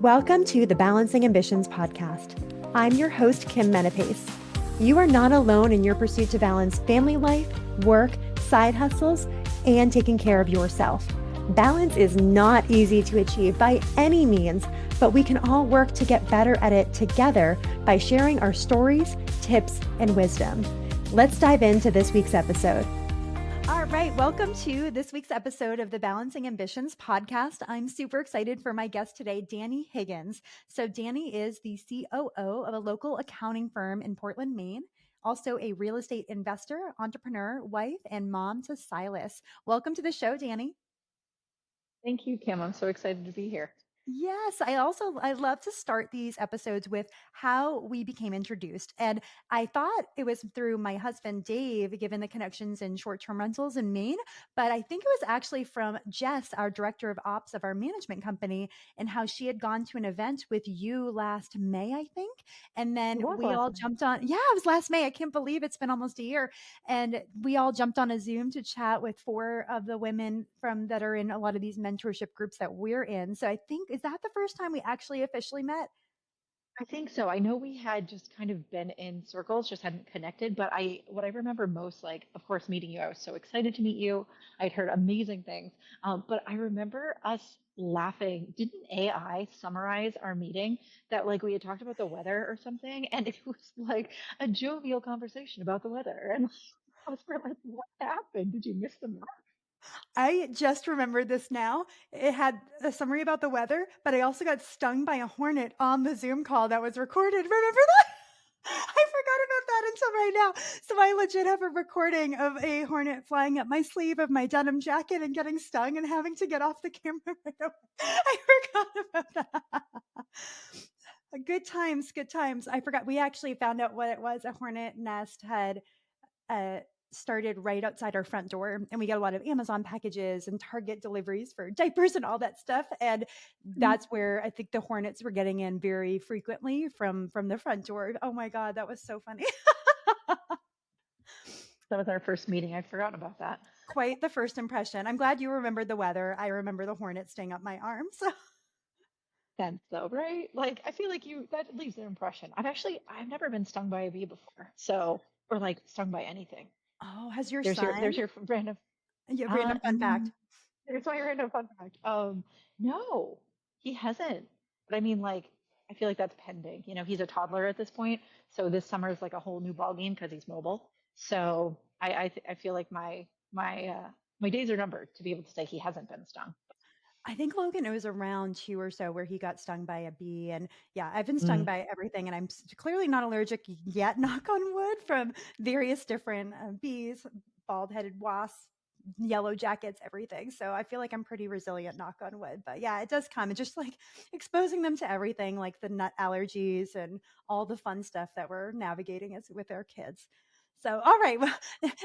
Welcome to the Balancing Ambitions podcast. I'm your host, Kim Menapace. You are not alone in your pursuit to balance family life, work, side hustles, and taking care of yourself. Balance is not easy to achieve by any means, but we can all work to get better at it together by sharing our stories, tips, and wisdom. Let's dive into this week's episode. All right, welcome to this week's episode of the Balancing Ambitions podcast. I'm super excited for my guest today, Danni Higgins. So Danni is the COO of a local accounting firm in Portland, Maine, also a real estate investor, entrepreneur, wife, and mom to Silas. Welcome to the show, Danni. Thank you, Kim. I'm so excited to be here. Yes, I love to start these episodes with how we became introduced. And I thought it was through my husband, Dave, given the connections in short-term rentals in Maine. But I think it was actually from Jess, our director of ops of our management company, and how she had gone to an event with you last May, I think. And then It was we last all night. jumped on. Yeah, it was last May. I can't believe it's been almost a year. And we all jumped on a Zoom to chat with four of the women from that are in a lot of these mentorship groups that we're in. So I think, is that the first time we actually officially met? I think so. I know we had just kind of been in circles, just hadn't connected. But what I remember most, like, of course, meeting you, I was so excited to meet you. I'd heard amazing things. But I remember us laughing. Didn't AI summarize our meeting that, like, we had talked about the weather or something? And it was like a jovial conversation about the weather. And I was like, what happened? Did you miss the mark? I just remembered this now. It had a summary about the weather, but I also got stung by a hornet on the Zoom call that was recorded. Remember that? I forgot about that until right now. So I legit have a recording of a hornet flying up my sleeve of my denim jacket and getting stung and having to get off the camera right away. I forgot about that. Good times, good times. I forgot. We actually found out what it was. A hornet nest had uh, started right outside our front door, and we got a lot of Amazon packages and Target deliveries for diapers and all that stuff. And that's where I think the hornets were getting in very frequently from the front door. Oh my god, that was so funny. That was our first meeting. I'd forgotten about that. Quite the first impression. I'm glad you remembered the weather. I remember the hornet staying up my arm. So Sense though, right? Like I feel like that leaves an impression. I've never been stung by a bee before. So or like stung by anything. oh, has your There's son? your random Yeah, uh random fun fact. mm, there's my random fun fact. No, he hasn't. But I mean like I feel like that's pending. You know, he's a toddler at this point. So this summer is like a whole new ballgame because he's mobile. So I feel like my days are numbered to be able to say he hasn't been stung. I think Logan, it was around 2 or so where he got stung by a bee, and yeah, I've been stung Mm. by everything, and I'm clearly not allergic yet, knock on wood, from various different bees, bald-headed wasps, yellow jackets, everything. So I feel like I'm pretty resilient, knock on wood. But yeah, it does come, and just like exposing them to everything, like the nut allergies and all the fun stuff that we're navigating as with our kids. So, all right, well,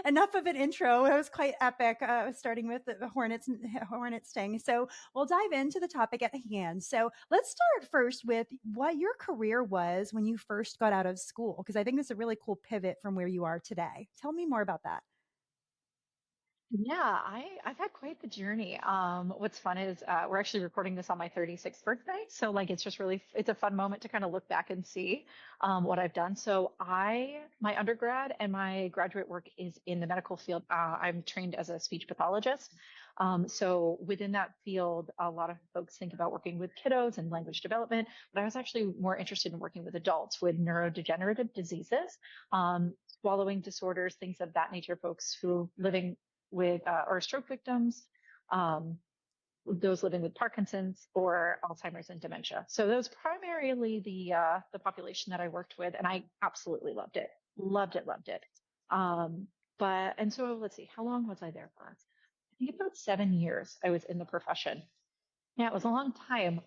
enough of an intro. It was quite epic, starting with the hornet sting. So, we'll dive into the topic at hand. So let's start first with what your career was when you first got out of school, because I think it's a really cool pivot from where you are today. Tell me more about that. Yeah, I've had quite the journey. What's fun is we're actually recording this on my 36th birthday, so like it's a fun moment to kind of look back and see what I've done. So my undergrad and my graduate work is in the medical field. I'm trained as a speech pathologist. So within that field, a lot of folks think about working with kiddos and language development, but I was actually more interested in working with adults with neurodegenerative diseases, swallowing disorders, things of that nature, folks who living with or stroke victims, um, those living with Parkinson's or Alzheimer's and dementia. So that was primarily the population that I worked with, and I absolutely loved it, loved it, loved it. Um, but and so let's see, how long was I there for? I think about 7 years I was in the profession. Yeah, it was a long time.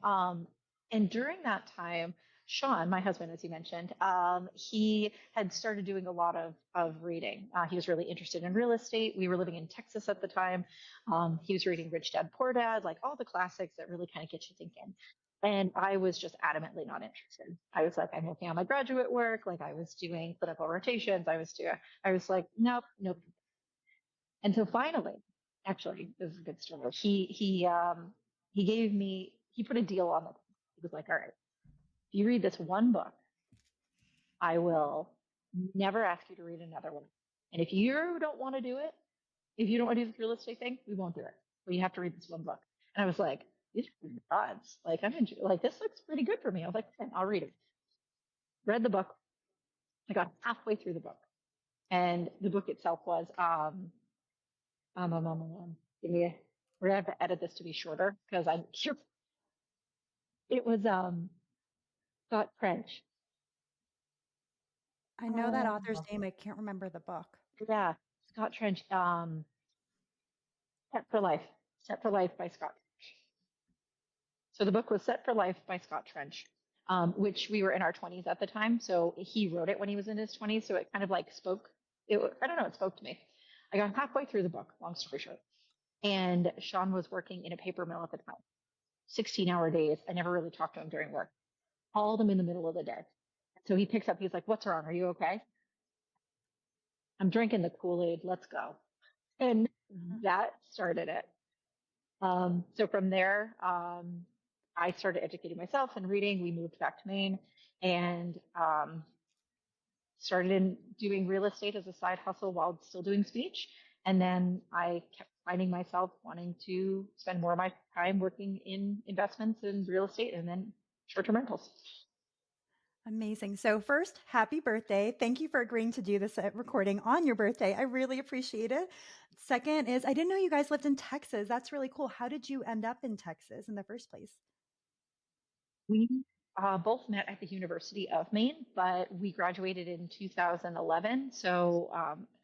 And during that time, Sean, my husband, as you mentioned, he had started doing a lot of reading. He was really interested in real estate. We were living in Texas at the time. He was reading Rich Dad Poor Dad, like all the classics that really kind of get you thinking. And I was just adamantly not interested. I was like, I'm working on my graduate work. Like I was doing clinical rotations. I was like, nope, nope. And so finally, actually, this is a good story. He put a deal on it. He was like, all right, if you read this one book, I will never ask you to read another one. And if you don't want to do it, if you don't want to do this real estate thing, we won't do it. But you have to read this one book. And I was like, these are odds. Like like this looks pretty good for me. I was like, okay, I'll read it. Read the book. I got halfway through the book. And the book itself was give me we're gonna have to edit this to be shorter because I'm sure it was Scott French. I know that author's Oh, name. I can't remember the book. yeah, Scott Trench. Set for Life. Set for Life by Scott Trench. So the book was Set for Life by Scott Trench, which we were in our 20s at the time. So he wrote it when he was in his 20s. So it kind of like spoke. I don't know. It spoke to me. I got halfway through the book. Long story short. And Sean was working in a paper mill at the time. 16-hour days. I never really talked to him during work. Called him in the middle of the day. So he picks up. He's like, "What's wrong? Are you okay?" I'm drinking the Kool-Aid. Let's go. And that started it. So from there, I started educating myself and reading. We moved back to Maine and started doing real estate as a side hustle while still doing speech. And then I kept finding myself wanting to spend more of my time working in investments and real estate and then short-term rentals. Amazing. So first, happy birthday. Thank you for agreeing to do this recording on your birthday. I really appreciate it. Second is, I didn't know you guys lived in Texas. That's really cool. How did you end up in Texas in the first place? We both met at the University of Maine, but we graduated in 2011. So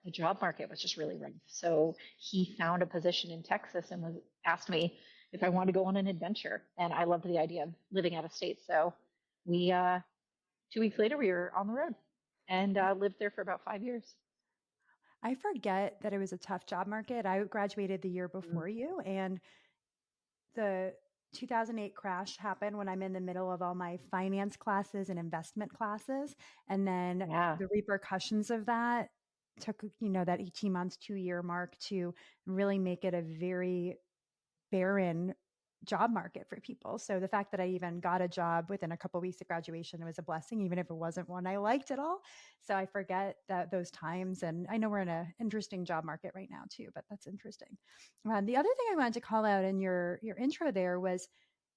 the job market was just really rough. So he found a position in Texas and asked me if I wanted to go on an adventure. And I loved the idea of living out of state. So we, 2 weeks later, we were on the road and lived there for about 5 years. I forget that it was a tough job market. I graduated the year Mm. before you, and the 2008 crash happened when I'm in the middle of all my finance classes and investment classes. And then Yeah. the repercussions of that took, that 18 months, 2 year mark to really make it a very barren job market for people. So the fact that I even got a job within a couple of weeks of graduation was a blessing, even if it wasn't one I liked at all. So I forget that those times, and I know we're in an interesting job market right now too. But that's interesting. The other thing I wanted to call out in your intro there was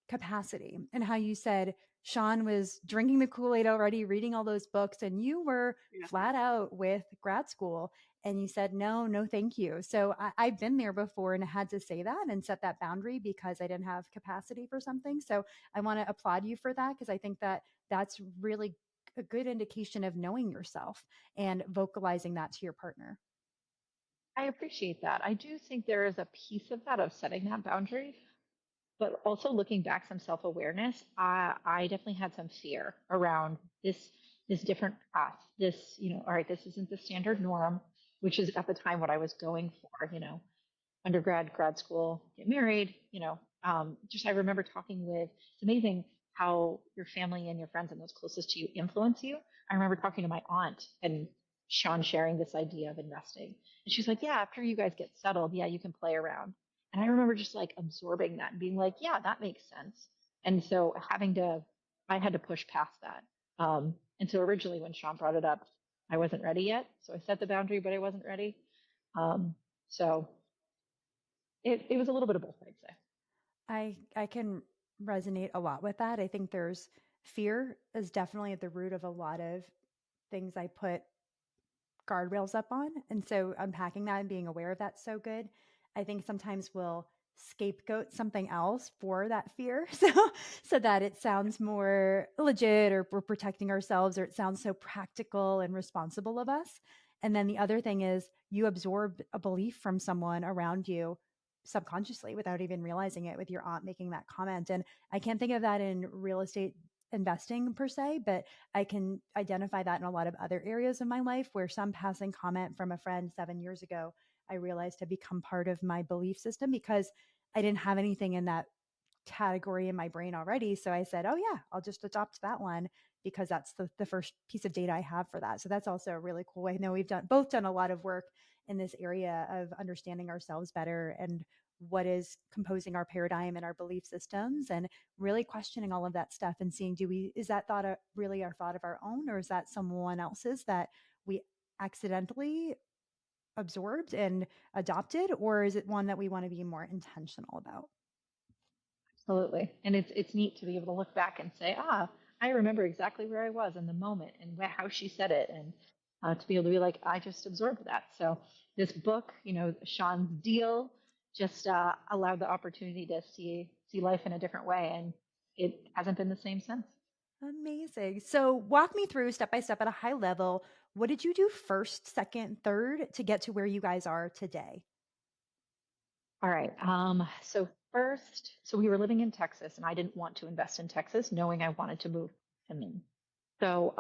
capacity and how you said Sean was drinking the Kool-Aid already, reading all those books, and you were Yeah. flat out with grad school and you said, no, no, thank you. So I've been there before and had to say that and set that boundary because I didn't have capacity for something. So I want to applaud you for that because I think that that's really a good indication of knowing yourself and vocalizing that to your partner. I appreciate that. I do think there is a piece of that of setting that boundary. But also looking back, some self-awareness, I definitely had some fear around this different path. This, all right, this isn't the standard norm, which is at the time what I was going for, undergrad, grad school, get married, just I remember talking with, it's amazing how your family and your friends and those closest to you influence you. I remember talking to my aunt and Sean sharing this idea of investing. And she's like, yeah, after you guys get settled, yeah, you can play around. And I remember just like absorbing that and being like, yeah, that makes sense. And so I had to push past that. And so originally when Sean brought it up, I wasn't ready yet. So I set the boundary, but I wasn't ready. So it was a little bit of both, I'd say. I can resonate a lot with that. I think there's fear is definitely at the root of a lot of things I put guardrails up on. And so unpacking that and being aware of that's so good. I think sometimes we'll scapegoat something else for that fear. So that it sounds more legit or we're protecting ourselves or it sounds so practical and responsible of us. And then the other thing is you absorb a belief from someone around you subconsciously without even realizing it with your aunt making that comment. And I can't think of that in real estate investing per se, but I can identify that in a lot of other areas of my life where some passing comment from a friend 7 years ago, I realized had become part of my belief system because I didn't have anything in that category in my brain already. So I said, oh, yeah, I'll just adopt that one because that's the first piece of data I have for that. So that's also a really cool way. I know we've both done a lot of work in this area of understanding ourselves better and what is composing our paradigm and our belief systems, and really questioning all of that stuff and seeing, is that really our thought of our own, or is that someone else's that we accidentally absorbed and adopted, or is it one that we want to be more intentional about? Absolutely. And it's neat to be able to look back and say, I remember exactly where I was in the moment and how she said it. And to be able to be like, I just absorbed that. So this book, Sean's deal just allowed the opportunity to see life in a different way. And it hasn't been the same since. Amazing. So walk me through step by step at a high level. What did you do first, second, third to get to where you guys are today? All right. So we were living in Texas, and I didn't want to invest in Texas, knowing I wanted to move to Maine. So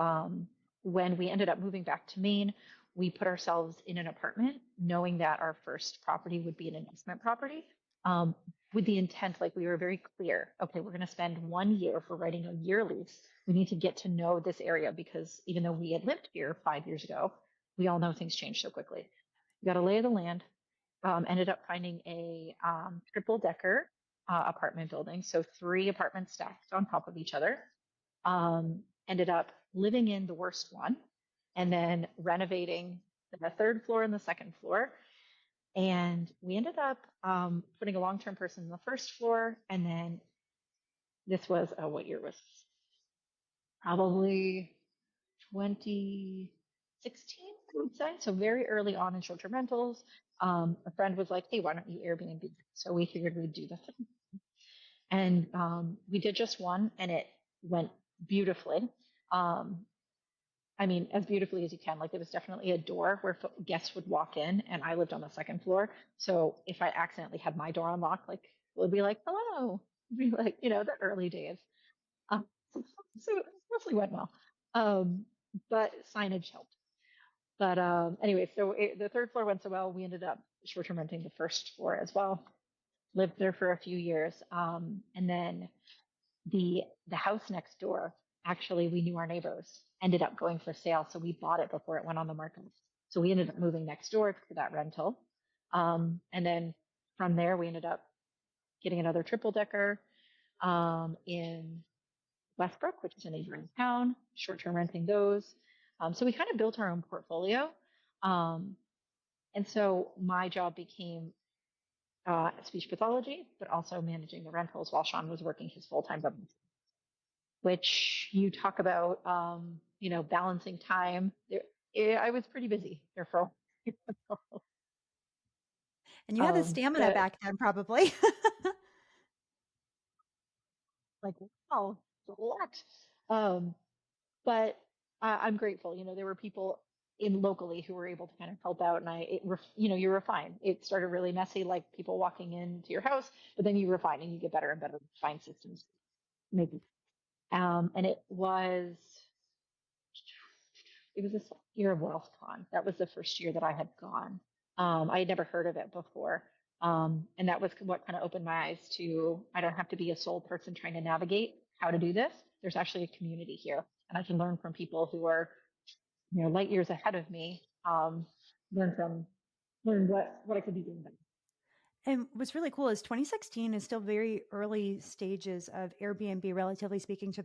when we ended up moving back to Maine, we put ourselves in an apartment, knowing that our first property would be an investment property, um, with the intent, like we were very clear. Okay, we're going to spend 1 year for writing a year lease. We need to get to know this area because even though we had lived here 5 years ago, we all know things change so quickly. You got to lay the land. Ended up finding a triple decker apartment building, so three apartments stacked on top of each other. Ended up living in the worst one and then renovating the third floor and the second floor. And we ended up putting a long term person in the first floor. And then this was, what year was this? Probably 2016, I would say. So very early on in short term rentals. A friend was like, hey, why don't you Airbnb? So we figured we'd do the thing. And we did just one, and it went beautifully. Um, I mean, as beautifully as you can. Like there was definitely a door where guests would walk in, and I lived on the second floor. So if I accidentally had my door unlocked, like it would be like, hello, it'd be like, the early days. So it mostly went well. Um, but signage helped. But anyway, so the third floor went so well, we ended up short-term renting the first floor as well. Lived there for a few years, and then the house next door. Actually, we knew our neighbors. Ended up going for sale, so we bought it before it went on the market. So we ended up moving next door to that rental, and then from there we ended up getting another triple decker in Westbrook, which is a neighboring town. Short-term renting those. So we kind of built our own portfolio. Um, and so my job became speech pathology, but also managing the rentals while Sean was working his full-time job, which you talk about, balancing time. I was pretty busy there for a while. And you had the stamina But back then, probably. like, wow, it's a lot. Um, but I'm grateful. There were people in locally who were able to kind of help out, and you refine. It started really messy, like people walking into your house, but then you refine and you get better and better to find systems, maybe. And it was the second year of WealthCon. That was the first year that I had gone. I had never heard of it before. And that was what kind of opened my eyes to, I don't have to be a sole person trying to navigate how to do this. There's actually a community here, and I can learn from people who are, light years ahead of me. Learn what I could be doing better. And what's really cool is 2016 is still very early stages of Airbnb, relatively speaking, to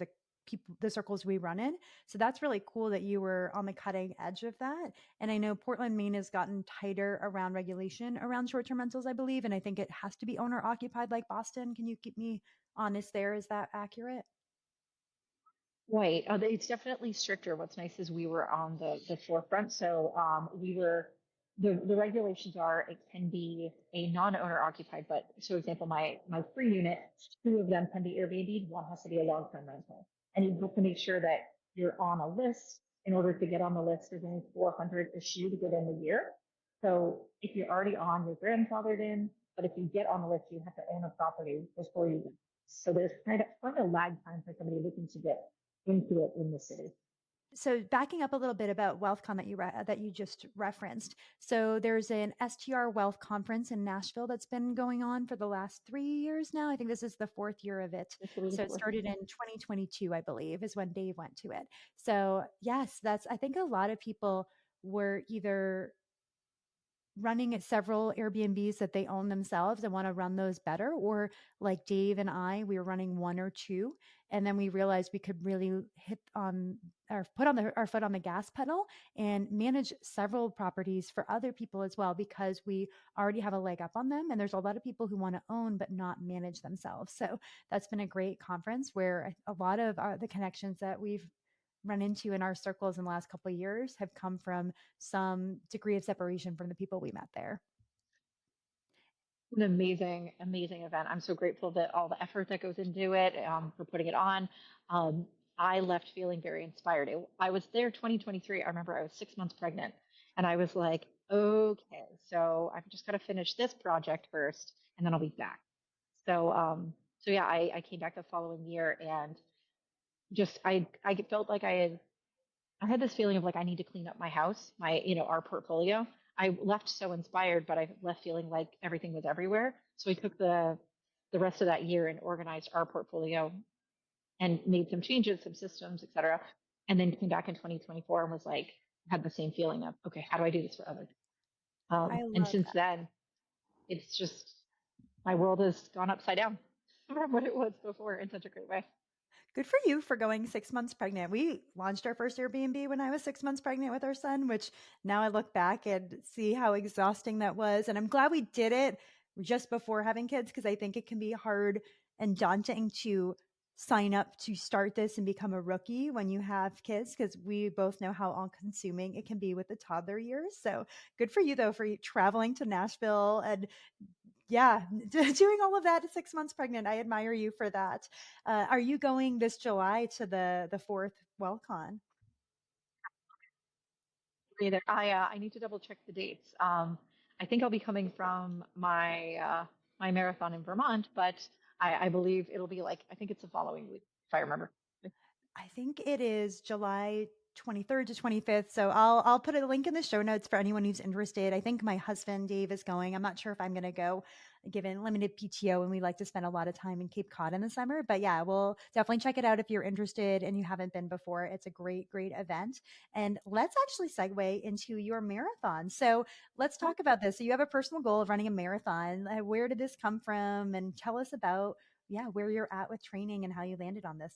the circles we run in. So that's really cool that you were on the cutting edge of that. And I know Portland, Maine has gotten tighter around regulation around short-term rentals, I believe. And I think it has to be owner occupied like Boston. Can you keep me honest there? Is that accurate? Right. It's definitely stricter. What's nice is we were on the forefront. So the regulations are it can be a non-owner occupied, but so example, my free unit, two of them can be Airbnb, one has to be a long-term rental. And you have to make sure that you're on a list. In order to get on the list, there's only 400 issue to get in the year. So if you're already on, you're grandfathered in, but if you get on the list, you have to own a property before you. So there's kind of lag time for somebody looking to get into it in the city. So backing up a little bit about WealthCon that you just referenced. So there's an STR Wealth conference in Nashville that's been going on for the last 3 years now. I think this is the fourth year of it. So it started in 2022, I believe, is when Dave went to it. So yes, I think a lot of people were either running at several Airbnbs that they own themselves and want to run those better. Or like Dave and I, we were running one or two, and then we realized we could really hit on or put on our foot on the gas pedal and manage several properties for other people as well, because we already have a leg up on them. And there's a lot of people who want to own but not manage themselves. So that's been a great conference where a lot of the connections that we've run into in our circles in the last couple of years have come from some degree of separation from the people we met there. An amazing, amazing event. I'm so grateful that all the effort that goes into it, for putting it on. Um, I left feeling very inspired. I was there 2023. I remember I was 6 months pregnant, and I was like, okay, so I've just got to finish this project first, and then I'll be back. So yeah, I came back the following year, and just I felt like I had this feeling of like I need to clean up my house, our portfolio. I left so inspired, but I left feeling like everything was everywhere. So we took the rest of that year and organized our portfolio and made some changes, some systems, et cetera. And then came back in 2024 and was like, had the same feeling of, okay, how do I do this for others? I And love since that. then, it's just my world has gone upside down from what it was before in such a great way. Good for you for going 6 months pregnant. We launched our first Airbnb when I was 6 months pregnant with our son, which now I look back and see how exhausting that was. And I'm glad we did it just before having kids, because I think it can be hard and daunting to sign up to start this and become a rookie when you have kids, because we both know how all consuming it can be with the toddler years. So good for you, though, for traveling to Nashville and yeah, doing all of that at 6 months pregnant. I admire you for that. Are you going this July to the fourth WellCon? Either. I need to double check the dates. I think I'll be coming from my marathon in Vermont, but I believe it'll be like I think it's the following week if I remember. I think it is July 23rd to 25th. So I'll put a link in the show notes for anyone who's interested. I think my husband Dave is going. I'm not sure if I'm going to go, given limited PTO, and we like to spend a lot of time in Cape Cod in the summer. But yeah, we'll definitely check it out if you're interested and you haven't been before. It's a great, great event. And let's actually segue into your marathon. So let's talk about this. So you have a personal goal of running a marathon. Where did this come from? And tell us about, yeah, where you're at with training and how you landed on this.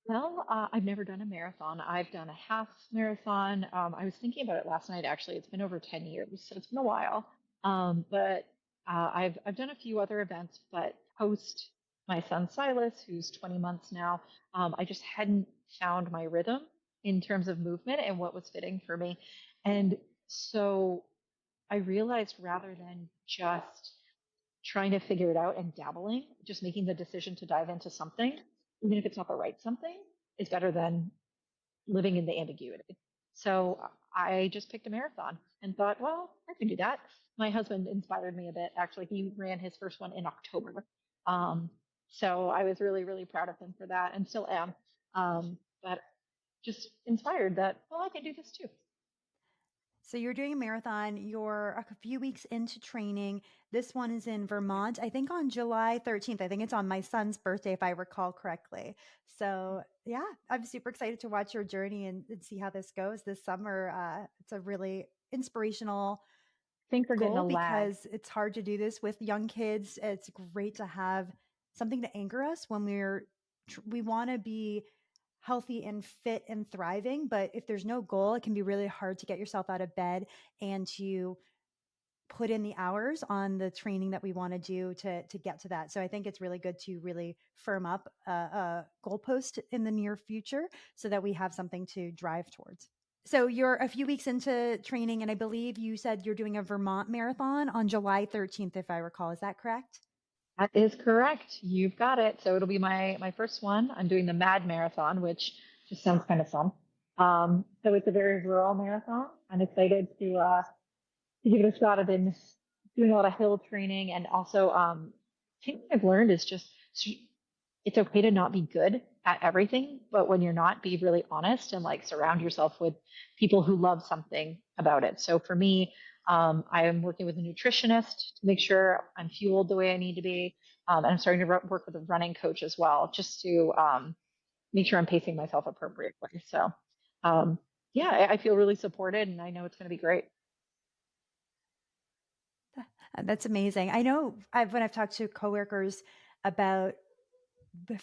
Well, I've never done a marathon. I've done a half marathon. I was thinking about it last night. Actually, it's been over 10 years, so it's been a while. But I've done a few other events, but post my son Silas, who's 20 months now, I just hadn't found my rhythm in terms of movement and what was fitting for me. And so I realized rather than just trying to figure it out and dabbling, just making the decision to dive into something, even if it's not the right something, is better than living in the ambiguity. So I just picked a marathon and thought, well, I can do that. My husband inspired me a bit. Actually, he ran his first one in October. Um, so I was really, really proud of him for that and still am. But just inspired that, well, I can do this too. So you're doing a marathon. You're a few weeks into training. This one is in Vermont, I think on July 13th. I think it's on my son's birthday, if I recall correctly. So yeah, I'm super excited to watch your journey and see how this goes this summer. It's a really inspirational I think we're getting goal a lag. because it's hard to do this with young kids. It's great to have something to anchor us when we want to be healthy and fit and thriving, but if there's no goal, it can be really hard to get yourself out of bed and to put in the hours on the training that we want to do to get to that. So I think it's really good to really firm up a goalpost in the near future so that we have something to drive towards. So you're a few weeks into training, and I believe you said you're doing a Vermont marathon on July 13th, if I recall. Is that correct? That is correct. You've got it. So it'll be my first one. I'm doing the Mad Marathon, which just sounds kind of fun. So it's a very rural marathon. I'm excited to give it a shot. I've been doing a lot of hill training, and also thing I've learned is just it's okay to not be good at everything, but when you're not, be really honest and like surround yourself with people who love something about it. So for me, I am working with a nutritionist to make sure I'm fueled the way I need to be, and I'm starting to work with a running coach as well, just to make sure I'm pacing myself appropriately. So um, yeah, I feel really supported, and I know it's going to be great. That's amazing. I know when I've talked to coworkers about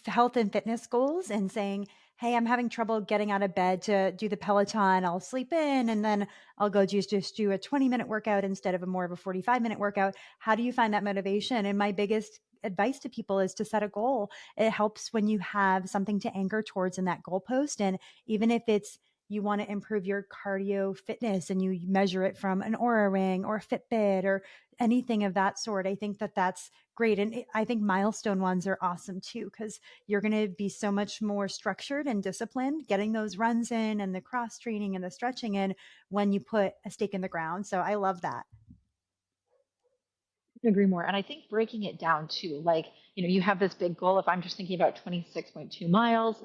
health and fitness goals and saying, hey, I'm having trouble getting out of bed to do the Peloton. I'll sleep in and then I'll go just do a 20-minute workout instead of a more of a 45-minute workout. How do you find that motivation? And my biggest advice to people is to set a goal. It helps when you have something to anchor towards in that goalpost. And even if it's you want to improve your cardio fitness and you measure it from an Aura ring or a Fitbit or anything of that sort, I think that that's great. And I think milestone ones are awesome too, because you're going to be so much more structured and disciplined getting those runs in and the cross training and the stretching in when you put a stake in the ground. So I love that. Agree more. And I think breaking it down too, like, you have this big goal. If I'm just thinking about 26.2 miles,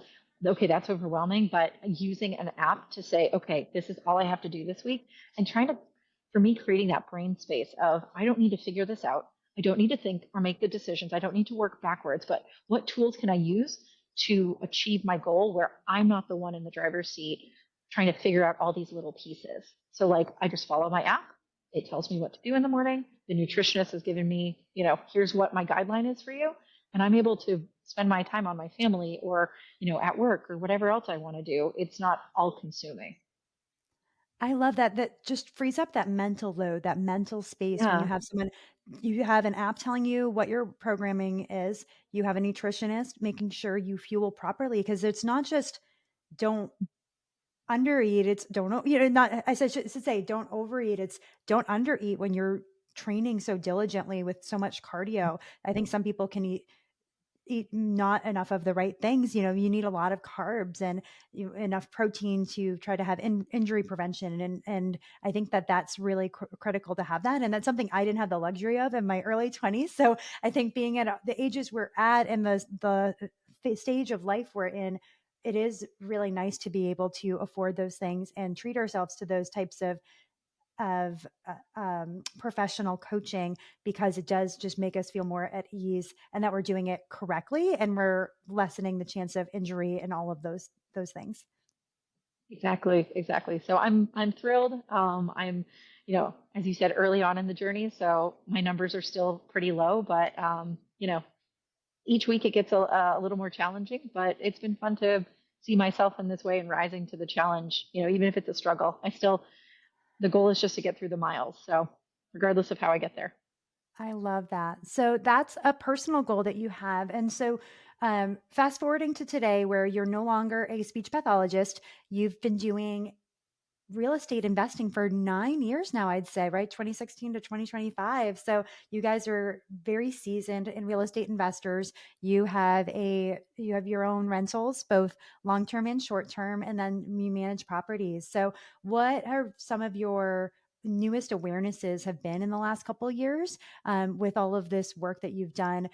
okay, that's overwhelming, but using an app to say, okay, this is all I have to do this week, and trying to, for me, creating that brain space of, I don't need to figure this out. I don't need to think or make the decisions. I don't need to work backwards, but what tools can I use to achieve my goal where I'm not the one in the driver's seat trying to figure out all these little pieces? So, like, I just follow my app. It tells me what to do in the morning. The nutritionist has given me, here's what my guideline is for you. And I'm able to spend my time on my family or, at work or whatever else I want to do. It's not all consuming. I love that. That just frees up that mental load, that mental space when you Yeah, have someone, you have an app telling you what your programming is. You have a nutritionist making sure you fuel properly because it's not just don't undereat. It's don't, not, I should say don't overeat. It's don't undereat when you're training so diligently with so much cardio. I think some people can eat not enough of the right things. You need a lot of carbs and enough protein to try to have injury prevention. And I think that that's really critical to have that. And that's something I didn't have the luxury of in my early 20s. So I think being at the ages we're at and the stage of life we're in, it is really nice to be able to afford those things and treat ourselves to those types of professional coaching, because it does just make us feel more at ease and that we're doing it correctly and we're lessening the chance of injury and all of those things. exactly, exactly. So I'm thrilled. I'm, as you said, early on in the journey, so my numbers are still pretty low, but each week it gets a little more challenging, but it's been fun to see myself in this way and rising to the challenge. Even if it's a struggle, the goal is just to get through the miles. So regardless of how I get there. I love that. So that's a personal goal that you have. And so, fast forwarding to today, where you're no longer a speech pathologist, you've been doing real estate investing for 9 years now, I'd say, right? 2016 to 2025. So you guys are very seasoned in real estate investors. You have your own rentals, both long term and short term, and then you manage properties. So what are some of your newest awarenesses have been in the last couple of years, with all of this work that you've done,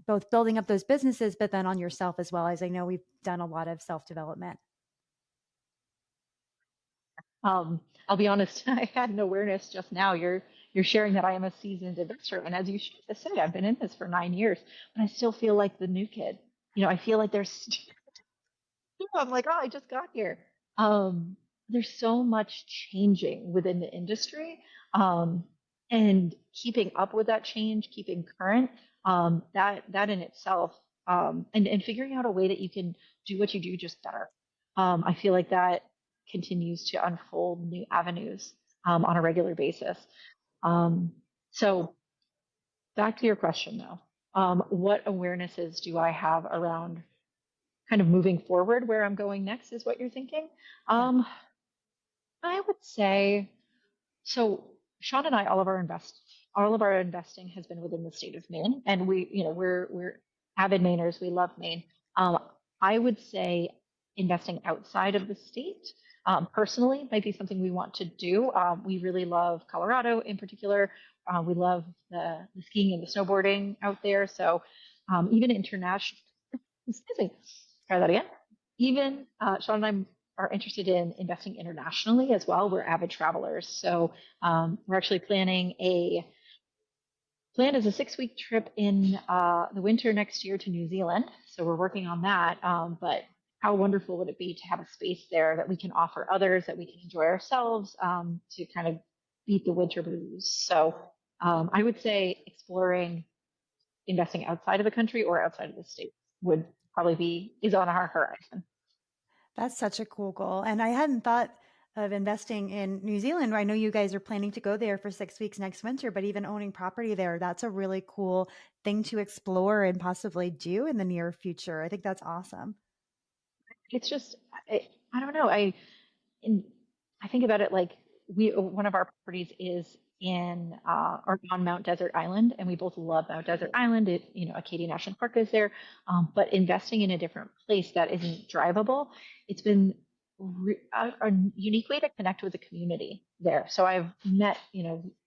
both building up those businesses, but then on yourself as well? As I know we've done a lot of self development. I'll be honest, I had an awareness just now. You're sharing that I am a seasoned investor, and as you should say, I've been in this for 9 years, but I still feel like the new kid. I feel like there's I'm like, oh, I just got here. Um, there's so much changing within the industry, um, and keeping up with that change, keeping current, that in itself, and figuring out a way that you can do what you do just better. I feel like that continues to unfold new avenues on a regular basis. Um, so back to your question though, what awarenesses do I have around kind of moving forward where I'm going next is what you're thinking. Yeah. Um, I would say so. Sean and I, all of our investing has been within the state of Maine, and we're avid Mainers. We love Maine. Um, I would say investing outside of the state, personally, might be something we want to do. We really love Colorado in particular. We love the skiing and the snowboarding out there. So even international, excuse me, try that again. Even Sean and I are interested in investing internationally as well. We're avid travelers, so we're actually plan is a 6 week trip in the winter next year to New Zealand. So we're working on that. But how wonderful would it be to have a space there that we can offer others, that we can enjoy ourselves, to kind of beat the winter blues? So I would say exploring investing outside of the country or outside of the states would probably be is on our horizon. That's such a cool goal. And I hadn't thought of investing in New Zealand. I know you guys are planning to go there for 6 weeks next winter, but even owning property there, that's a really cool thing to explore and possibly do in the near future. I think that's awesome. It's just I don't know. In, I think about it like we one of our properties is in or on Mount Desert Island, and we both love Mount Desert Island. Acadia National Park is there, but investing in a different place that isn't drivable, it's been a unique way to connect with the community there. So I've met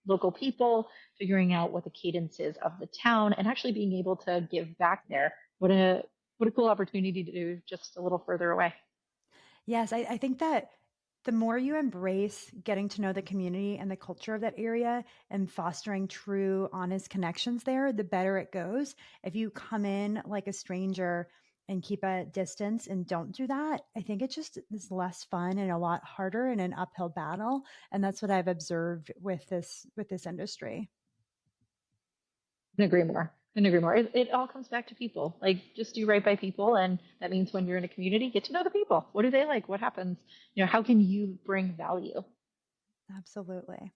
local people, figuring out what the cadence is of the town, and actually being able to give back there. What a cool opportunity to do just a little further away. Yes, I think that the more you embrace getting to know the community and the culture of that area and fostering true, honest connections there, the better it goes. If you come in like a stranger and keep a distance and don't do that, I think it just is less fun and a lot harder and an uphill battle. And that's what I've observed with this industry. Couldn't agree more. Couldn't agree more. It all comes back to people. Like, just do right by people, and that means when you're in a community, get to know the people. What do they like? What happens? How can you bring value? Absolutely.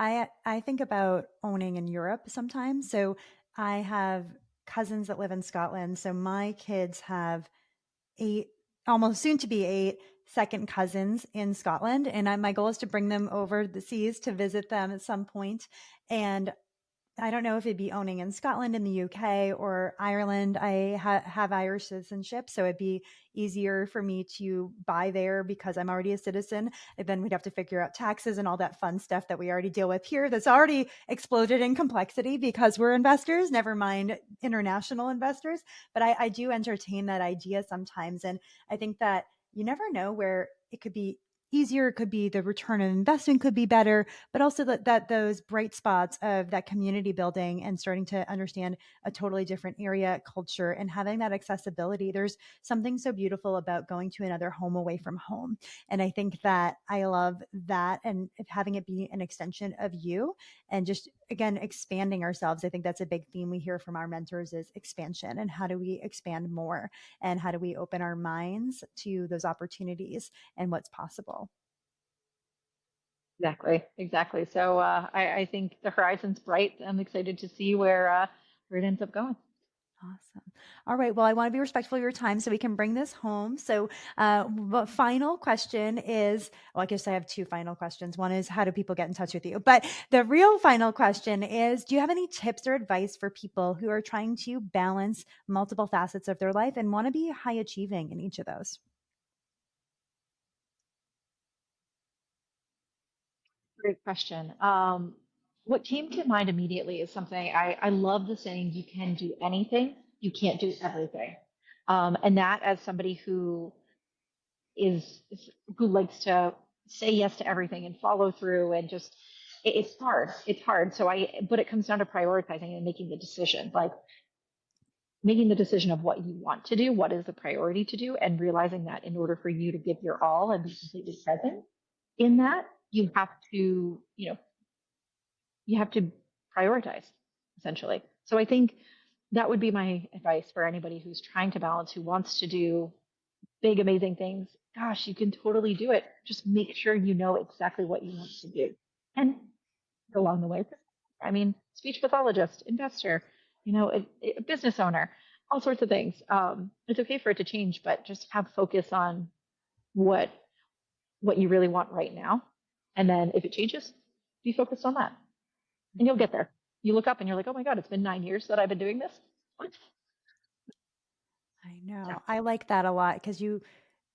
I think about owning in Europe sometimes. So I have cousins that live in Scotland. So my kids have eight, almost soon to be eight second cousins in Scotland. And my goal is to bring them over the seas to visit them at some point. And I don't know if it'd be owning in Scotland, in the UK, or Ireland. I have Irish citizenship, so it'd be easier for me to buy there because I'm already a citizen. And then we'd have to figure out taxes and all that fun stuff that we already deal with here that's already exploded in complexity because we're investors, never mind international investors. But I do entertain that idea sometimes. And I think that you never know where it could be easier. It could be the return of investment could be better, but also that those bright spots of that community building and starting to understand a totally different area, culture, and having that accessibility. There's something so beautiful about going to another home away from home. And I think that I love that and having it be an extension of you and just again expanding ourselves. I think that's a big theme we hear from our mentors is expansion and how do we expand more and how do we open our minds to those opportunities and what's possible. Exactly, exactly. So I think the horizon's bright. I'm excited to see where it ends up going. Awesome. All right. Well, I want to be respectful of your time so we can bring this home. So, the final question is well, I guess I have two final questions. One is, how do people get in touch with you? But the real final question is, do you have any tips or advice for people who are trying to balance multiple facets of their life and want to be high achieving in each of those? Great question. What came to mind immediately is something I love the saying, you can do anything, you can't do everything. And that as somebody who likes to say yes to everything and follow through and just it's hard. It's hard. But it comes down to prioritizing and making the decision, like making the decision of what you want to do, what is the priority to do, and realizing that in order for you to give your all and be completely present in that, you have to prioritize essentially. So I think that would be my advice for anybody who's trying to balance, who wants to do big, amazing things. Gosh, you can totally do it. Just make sure you know exactly what you want to do. And along the way, I mean, speech pathologist, investor, a business owner, all sorts of things. It's okay for it to change, but just have focus on what what you really want right now. And then if it changes, be focused on that and you'll get there. You look up and you're like, oh my God, it's been 9 years that I've been doing this. What? I So, know. I like that a lot because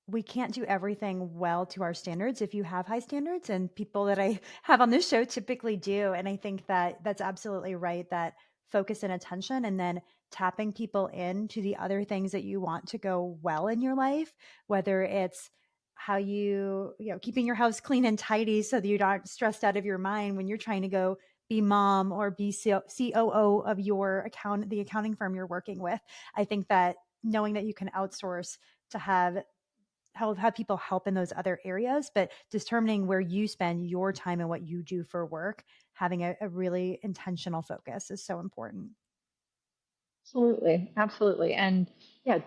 we can't do everything well to our standards if you have high standards and people that I have on this show typically do. And I think that that's absolutely right, that focus and attention and then tapping people into the other things that you want to go well in your life, whether it's how keeping your house clean and tidy so that you're not stressed out of your mind when you're trying to go be mom or be COO of the accounting firm you're working with. I think that knowing that you can outsource to have people help in those other areas, but determining where you spend your time and what you do for work, having a really intentional focus is so important. Absolutely. Absolutely. And yeah,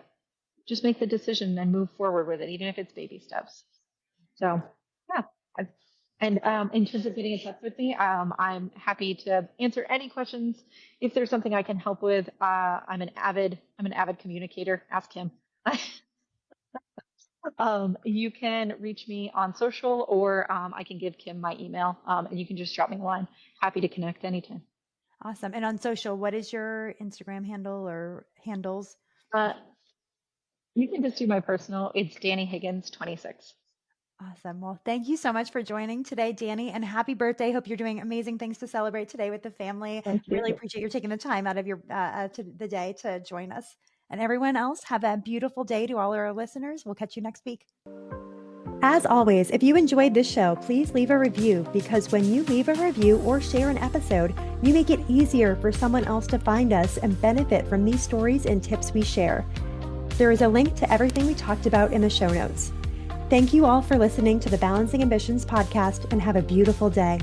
just make the decision and move forward with it, even if it's baby steps. So, yeah. I- And in terms of getting in touch with me, I'm happy to answer any questions. If there's something I can help with, I'm an avid communicator. Ask him. You can reach me on social, or I can give Kim my email, and you can just drop me a line. Happy to connect anytime. Awesome. And on social, what is your Instagram handle or handles? Uh, you can just do my personal. It's Danni Higgins 26. Awesome. Well, thank you so much for joining today, Danni, and happy birthday. Hope you're doing amazing things to celebrate today with the family. Thank Really you. appreciate you taking the time out of your to the day to join us. And everyone else, have a beautiful day to all our listeners. We'll catch you next week. As always, if you enjoyed this show, please leave a review, because when you leave a review or share an episode, you make it easier for someone else to find us and benefit from these stories and tips we share. There is a link to everything we talked about in the show notes. Thank you all for listening to the Balancing Ambitions podcast, and have a beautiful day.